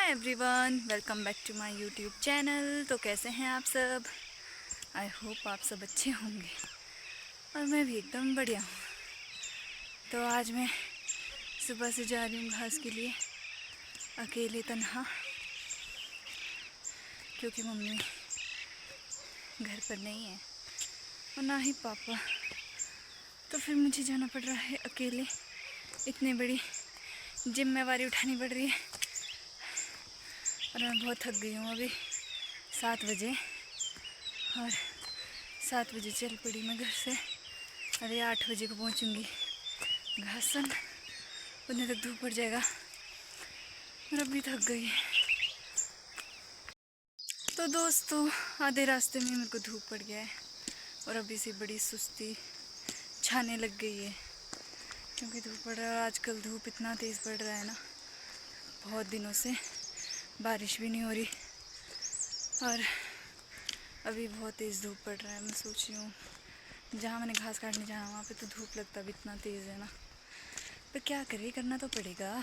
Hi everyone, welcome back to my YouTube channel. तो कैसे हैं आप सब? आई होप आप सब अच्छे होंगे और मैं भी एकदम बढ़िया हूँ। तो आज मैं सुबह से जा रही हूँ घास के लिए, अकेले तन्हा, क्योंकि मम्मी घर पर नहीं है और ना ही पापा। तो फिर मुझे जाना पड़ रहा है अकेले। इतनी बड़ी जिम्मेवारी उठानी पड़ रही है और मैं बहुत थक गई हूँ। अभी 7 बजे और 7 बजे चल पड़ी मैं घर से। अरे 8 बजे को पहुँचूँगी घासन, उतने तक धूप पड़ जाएगा और अभी थक गई। तो दोस्तों, आधे रास्ते में मेरे को धूप पड़ गया है और अभी से बड़ी सुस्ती छाने लग गई है, क्योंकि धूप पड़ रहा है। आजकल धूप इतना तेज़ पड़ रहा है ना, बहुत दिनों से बारिश भी नहीं हो रही और अभी बहुत तेज़ धूप पड़ रहा है। मैं सोच रही हूँ जहाँ मैंने घास काटने जाना वहाँ पे तो धूप लगता भी इतना तेज़ है ना, पर क्या करे, करना तो पड़ेगा।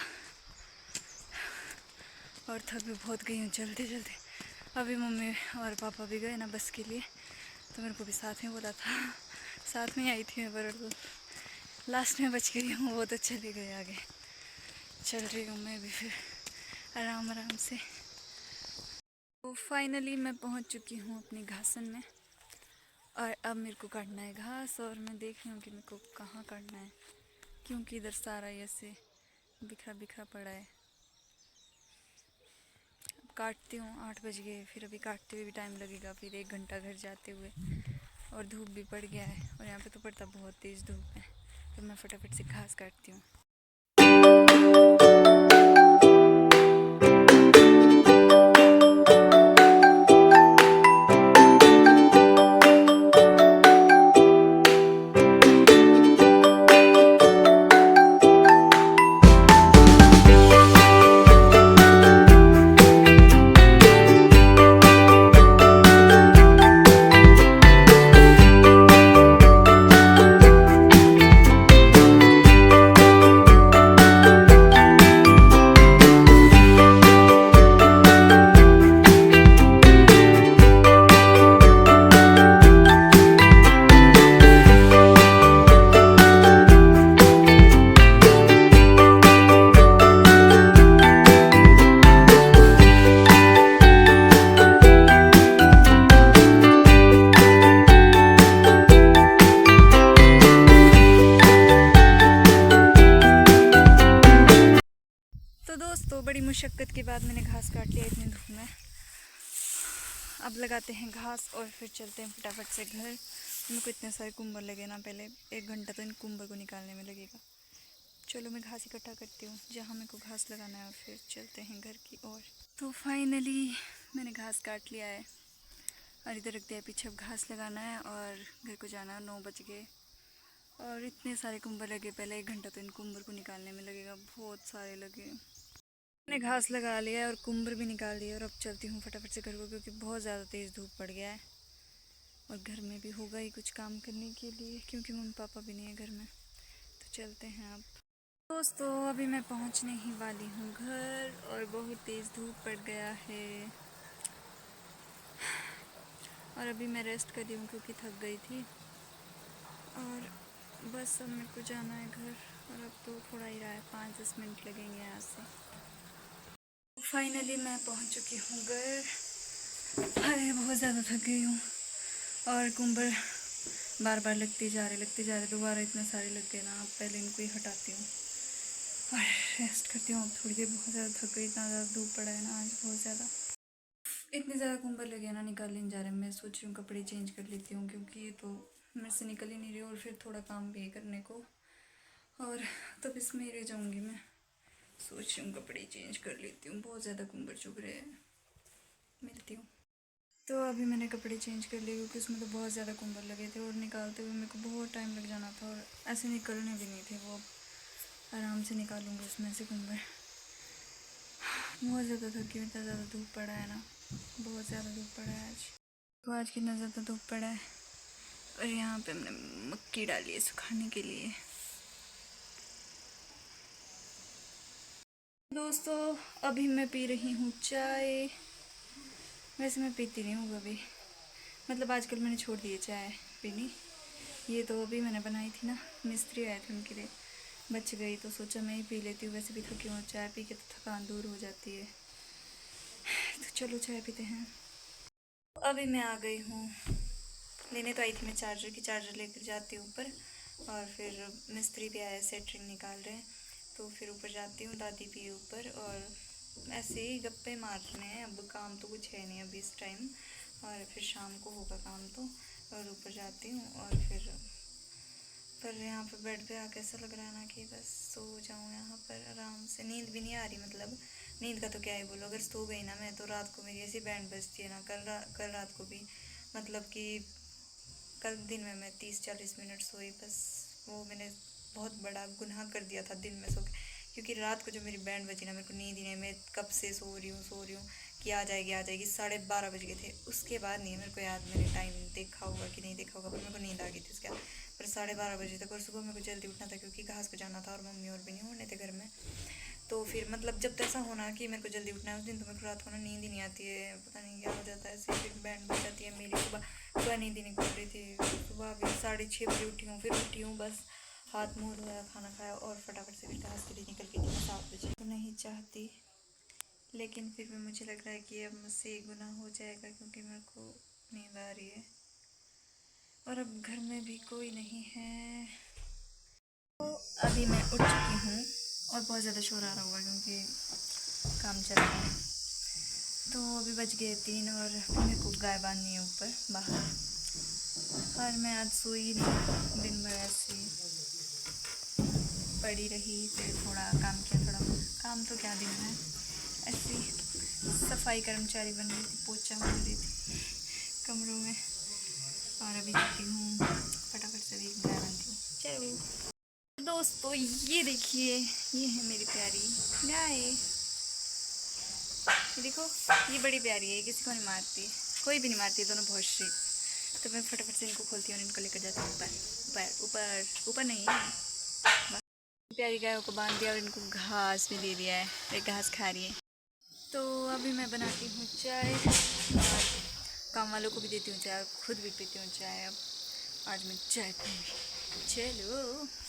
और थक भी बहुत गई हूँ चलते चलते। अभी मम्मी और पापा भी गए ना बस के लिए, तो मेरे को भी साथ में बोला था, साथ में आई थी मैं, पर लास्ट में बच गई हूँ। वो तो चले गए आगे। चल रही हूँ मैं भी फिर आराम आराम से। तो फाइनली मैं पहुँच चुकी हूँ अपनी घासन में और अब मेरे को काटना है घास। और मैं देख रही हूँ कि मेरे को कहाँ काटना है, क्योंकि इधर सारा ऐसे बिखरा बिखरा पड़ा है। अब काटती हूँ, 8 बज गए, फिर अभी काटते हुए भी टाइम लगेगा, फिर 1 घंटा घर जाते हुए, और धूप भी पड़ गया है और यहाँ पे तो पड़ता बहुत तेज़ धूप है। तो मैं फटाफट से घास काटती हूँ। तो दोस्तों, बड़ी मुशक्क़त के बाद मैंने घास काट लिया इतनी धूप में। अब लगाते हैं घास और फिर चलते हैं फटाफट से घर। मेरे को इतने सारे कुंबर लगे ना, पहले 1 घंटा तो इन कुंबर को निकालने में लगेगा। चलो मैं घास इकट्ठा करती हूँ जहाँ मेरे को घास लगाना है और फिर चलते हैं घर की ओर। तो फाइनली मैंने घास काट लिया है और इधर रख दिया है पीछे। अब घास लगाना है और घर को जाना है। 9 बज गए और इतने सारे कुंबर लगे। पहले 1 घंटा तो इन कुंबर को निकालने में लगेगा, बहुत सारे लगे। मैंने घास लगा लिया है और कुंबर भी निकाल दिया और अब चलती हूँ फटाफट से घर को, क्योंकि बहुत ज़्यादा तेज़ धूप पड़ गया है और घर में भी होगा ही कुछ काम करने के लिए, क्योंकि मम्मी पापा भी नहीं है घर में। तो चलते हैं अब। दोस्तों, अभी मैं पहुँचने ही वाली हूँ घर और बहुत तेज़ धूप पड़ गया है और अभी मैं रेस्ट कर रही हूँ क्योंकि थक गई थी। और बस अब मेरे को जाना है घर और अब तो थोड़ा ही रहा है, 5-10 मिनट लगेंगे यहाँ से। फाइनली मैं पहुँच चुकी हूँ घर। अरे बहुत ज़्यादा थक गई हूँ और कुंबर बार बार लगते जा रहे दोबारा इतने सारे लग गए ना। अब पहले इनको ही हटाती हूँ और रेस्ट करती हूँ अब थोड़ी देर। बहुत ज़्यादा थक गई, इतना ज़्यादा धूप पड़ा है ना आज, बहुत ज़्यादा। इतने ज़्यादा कुंबर लगे ना, निकाल नहीं जा रहे। मैं सोच रही हूँ कपड़े चेंज कर लेती हूँ, क्योंकि ये तो मेरे से निकल ही नहीं रही और फिर थोड़ा काम भी है करने को, और तब इसमें रह जाऊँगी मैं। सोच रही हूँ कपड़े चेंज कर लेती हूँ, बहुत ज़्यादा कुंबर चुभ रहे हैं। मिलती हूँ। तो अभी मैंने कपड़े चेंज कर लिए, क्योंकि उसमें तो बहुत ज़्यादा कुंबर लगे थे और निकालते हुए मेरे को बहुत टाइम लग जाना था और ऐसे निकलने भी नहीं थे वो। आराम से निकालूंगी उसमें से कुंबर। बहुत ज़्यादा थकी हूँ, इतना ज़्यादा धूप पड़ा है ना, बहुत ज़्यादा धूप पड़ा है आज। तो आज कितना ज़्यादा धूप पड़ा है और यहाँ पे हमने मक्की डाली है सुखाने के लिए। दोस्तों अभी मैं पी रही हूँ चाय। वैसे मैं पीती नहीं हूँ कभी, मतलब आजकल मैंने छोड़ दी है चाय पीनी। ये तो अभी मैंने बनाई थी ना, मिस्त्री आए थे उनके लिए, बच गई तो सोचा मैं ही पी लेती हूँ। वैसे भी थकी हूँ, चाय पी के तो थकान दूर हो जाती है। तो चलो चाय पीते हैं। अभी मैं आ गई हूँ, लेने तो आई थी मैं चार्जर की, चार्जर लेकर जाती हूँ ऊपर। और फिर मिस्त्री भी आया, सेटरिंग निकाल रहे हैं, तो फिर ऊपर जाती हूँ। दादी भी है ऊपर और ऐसे ही गप्पे मार रहे हैं। अब काम तो कुछ है नहीं अभी इस टाइम, और फिर शाम को होगा काम तो। और ऊपर जाती हूँ और फिर पर यहाँ पर बेड पे आके ऐसा लग रहा है ना कि बस सो जाऊँ यहाँ पर आराम से। नींद भी नहीं आ रही, मतलब नींद का तो क्या ही बोलो, अगर सो गई ना मैं तो रात को मेरी ऐसी बैंड बजती है ना। कल रात को भी, मतलब कि कल दिन में मैं 30-40 मिनट सोई बस। वो मैंने बहुत बड़ा गुनाह कर दिया था दिन में सो के, क्योंकि रात को जो मेरी बैंड बजी ना, मेरे को नींद ही नहीं। मैं कब से सो रही हूँ कि आ जाएगी 12:30 बज गए थे। उसके बाद नहीं है मेरे को याद, मैंने टाइम देखा होगा कि नहीं देखा होगा, पर मेरे को नींद आ गई थी उसके बाद। पर 12:30 बजे तक, और सुबह मेरे को जल्दी उठना था क्योंकि घास को जाना था और मम्मी और भी नहीं होने थे घर में। तो फिर मतलब जब तक ऐसा होना कि मेरे को जल्दी उठना है उस दिन, तो मेरे को रात को ना नींद ही नहीं आती है, पता नहीं क्या हो जाता है ऐसे। फिर बैंड बज जाती है मेरी। सुबह सुबह नींद ही नहीं खुल रही थी। सुबह भी 6:30 बजे उठी हूँ, फिर उठी हूँ बस, हाथ मुँह धोया, खाना खाया और फटाफट से फिर घास के लिए निकल गई थी मैं 7 बजे। तो नहीं चाहती, लेकिन फिर भी मुझे लग रहा है कि अब मुझसे गुनाह हो जाएगा, क्योंकि मेरे को नींद आ रही है और अब घर में भी कोई नहीं है। तो अभी मैं उठ चुकी हूँ और बहुत ज़्यादा शोर आ रहा होगा क्योंकि काम चल रहा है। तो अभी बज गए 3 और मेरे को गाय बांधनी है ऊपर बाहर। और मैं आज सोई नहीं, दिन भर ऐसे पड़ी रही, फिर थोड़ा काम किया। थोड़ा काम तो क्या दिन है, ऐसी सफाई कर्मचारी बन रही थी, पोछा मार रही थी कमरों में। और अभी जाती हूँ फटाफट से भी गाय बांधती हूँ। चलो दोस्तों ये देखिए, ये है मेरी प्यारी गाय। ये देखो, ये बड़ी प्यारी है, किसी को नहीं मारती, कोई भी नहीं मारती, दोनों बहुत श्री। तो मैं फटाफट से इनको खोलती हूँ और इनको लेकर जाती हूँ ऊपर। ऊपर ऊपर ऊपर नहीं, प्यारी गायों को बांध दिया और इनको घास भी दे दिया है, ये घास खा रही है। तो अभी मैं बनाती हूँ चाय और काम वालों को भी देती हूँ चाय, खुद भी पीती हूँ चाय। अब आज मैं चाय पीऊँगी। चलो।